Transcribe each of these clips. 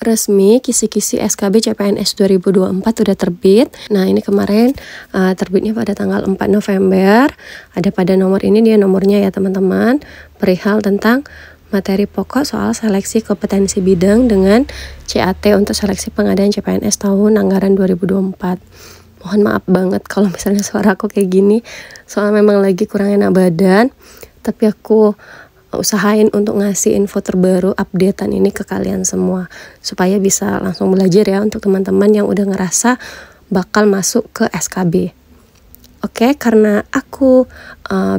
Resmi kisi-kisi SKB CPNS 2024 udah terbit. Nah ini kemarin terbitnya pada tanggal 4 November. Ada pada nomor ini, dia nomornya ya teman-teman, perihal tentang materi pokok soal seleksi kompetensi bidang dengan CAT untuk seleksi pengadaan CPNS tahun anggaran 2024. Mohon maaf banget kalau misalnya suara aku kayak gini, soalnya memang lagi kurang enak badan, tapi aku usahain untuk ngasih info terbaru updatean ini ke kalian semua supaya bisa langsung belajar ya untuk teman-teman yang udah ngerasa bakal masuk ke SKB. Oke, karena aku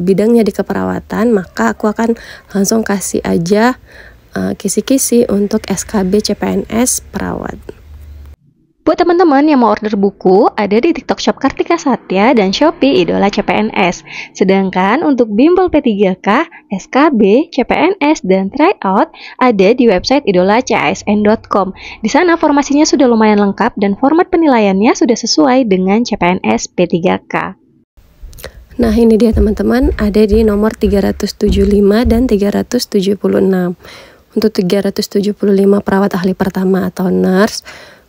bidangnya di keperawatan, maka aku akan langsung kasih aja kisi-kisi untuk SKB CPNS perawat. Buat teman-teman yang mau order buku, ada di TikTok Shop Kartika Satya dan Shopee Idola CPNS. Sedangkan untuk bimbel P3K, SKB, CPNS, dan tryout ada di website idolacasn.com. Di sana formasinya sudah lumayan lengkap dan format penilaiannya sudah sesuai dengan CPNS P3K. Nah ini dia teman-teman, ada di nomor 375 dan 376. Untuk 375 perawat ahli pertama atau nurse.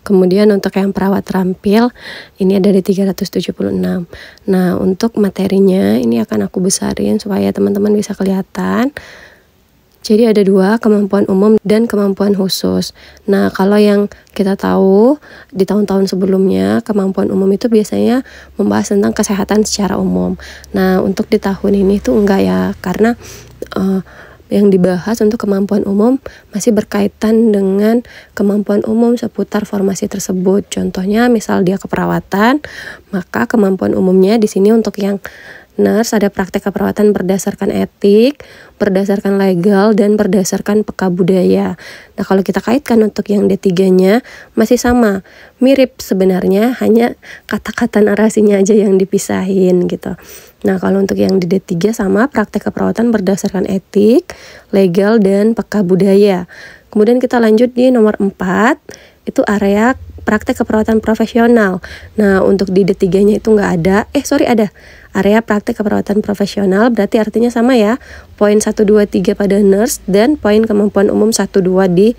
Kemudian untuk yang perawat terampil, ini ada di 376. Nah, untuk materinya ini akan aku besarin supaya teman-teman bisa kelihatan. Jadi ada dua, kemampuan umum dan kemampuan khusus. Nah, kalau yang kita tahu di tahun-tahun sebelumnya, kemampuan umum itu biasanya membahas tentang kesehatan secara umum. Nah, untuk di tahun ini tuh enggak ya, karena yang dibahas untuk kemampuan umum masih berkaitan dengan kemampuan umum seputar formasi tersebut. Contohnya misal dia keperawatan, maka kemampuan umumnya di sini untuk yang nurse ada praktek keperawatan berdasarkan etik, berdasarkan legal, dan berdasarkan peka budaya. Nah kalau kita kaitkan untuk yang D3-nya masih sama, mirip sebenarnya, hanya kata-kata narasinya aja yang dipisahin gitu. Nah kalau untuk yang di D3 sama, praktek keperawatan berdasarkan etik, legal, dan peka budaya. Kemudian kita lanjut di nomor 4, itu area praktek keperawatan profesional. Nah untuk di D3-nya itu nggak ada, ada area praktek keperawatan profesional, berarti artinya sama ya, poin 1, 2, 3 pada nurse dan poin kemampuan umum 1, 2 di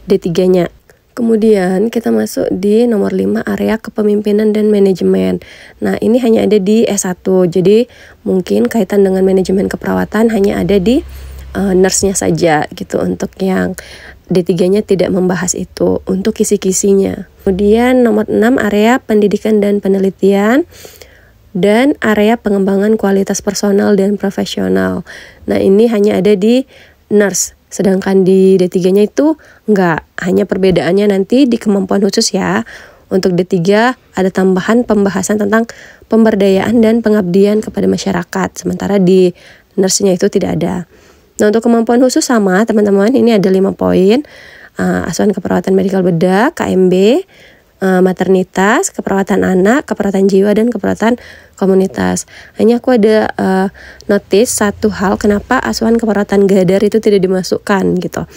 D3-nya. Kemudian kita masuk di nomor 5, area kepemimpinan dan manajemen. Nah ini hanya ada di S1, jadi mungkin kaitan dengan manajemen keperawatan hanya ada di nurse-nya saja gitu. Untuk yang D3-nya tidak membahas itu untuk kisi-kisinya. Kemudian nomor 6, area pendidikan dan penelitian dan area pengembangan kualitas personal dan profesional. Nah ini hanya ada di nurse, sedangkan di D3-nya itu enggak, hanya perbedaannya nanti di kemampuan khusus ya. Untuk D3 ada tambahan pembahasan tentang pemberdayaan dan pengabdian kepada masyarakat, sementara di nurse-nya itu tidak ada. Nah untuk kemampuan khusus sama teman-teman, ini ada 5 poin, asuhan keperawatan medikal bedah, KMB, maternitas, keperawatan anak, keperawatan jiwa, dan keperawatan komunitas. Hanya aku ada notice satu hal, kenapa asuhan keperawatan gadar itu tidak dimasukkan gitu.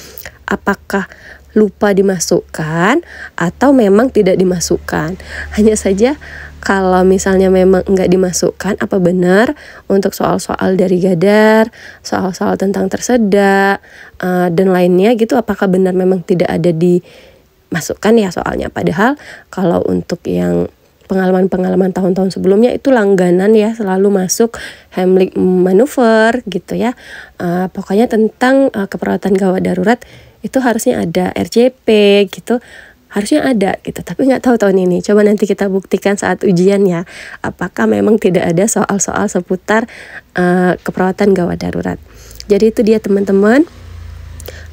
Apakah lupa dimasukkan atau memang tidak dimasukkan? Hanya saja kalau misalnya memang enggak dimasukkan, apa benar untuk soal-soal dari gadar, soal-soal tentang tersedak, dan lainnya gitu, apakah benar memang tidak ada dimasukkan ya soalnya. Padahal kalau untuk yang pengalaman-pengalaman tahun-tahun sebelumnya itu langganan ya, selalu masuk Heimlich manuver gitu ya. Pokoknya tentang keperawatan gawat darurat itu harusnya ada, RJP gitu harusnya ada gitu, tapi nggak tahu tahun ini. Coba nanti kita buktikan saat ujian ya, apakah memang tidak ada soal-soal seputar keperawatan gawat darurat. Jadi itu dia teman-teman,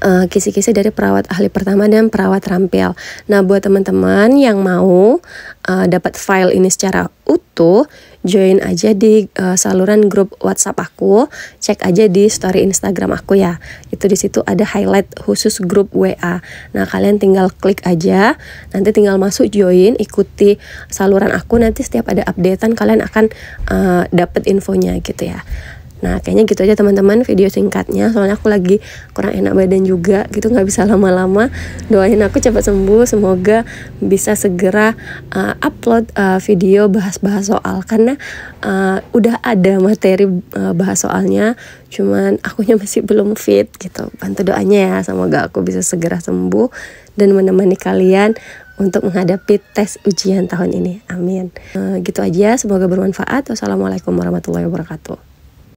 kisi-kisi dari perawat ahli pertama dan perawat terampil. Nah buat teman-teman yang mau dapat file ini secara utuh, join aja di saluran grup WhatsApp aku, cek aja di story Instagram aku ya. Itu di situ ada highlight khusus grup WA. Nah kalian tinggal klik aja, nanti tinggal masuk join, ikuti saluran aku, nanti setiap ada updatean kalian akan dapat infonya gitu ya. Nah kayaknya gitu aja teman-teman video singkatnya, soalnya aku lagi kurang enak badan juga gitu, nggak bisa lama-lama. Doain aku cepat sembuh, semoga bisa segera upload video bahas-bahas soal, karena udah ada materi bahas soalnya, cuman akunya masih belum fit gitu. Bantu doanya ya, semoga aku bisa segera sembuh dan menemani kalian untuk menghadapi tes ujian tahun ini. Amin. Gitu aja, semoga bermanfaat. Wassalamualaikum warahmatullahi wabarakatuh.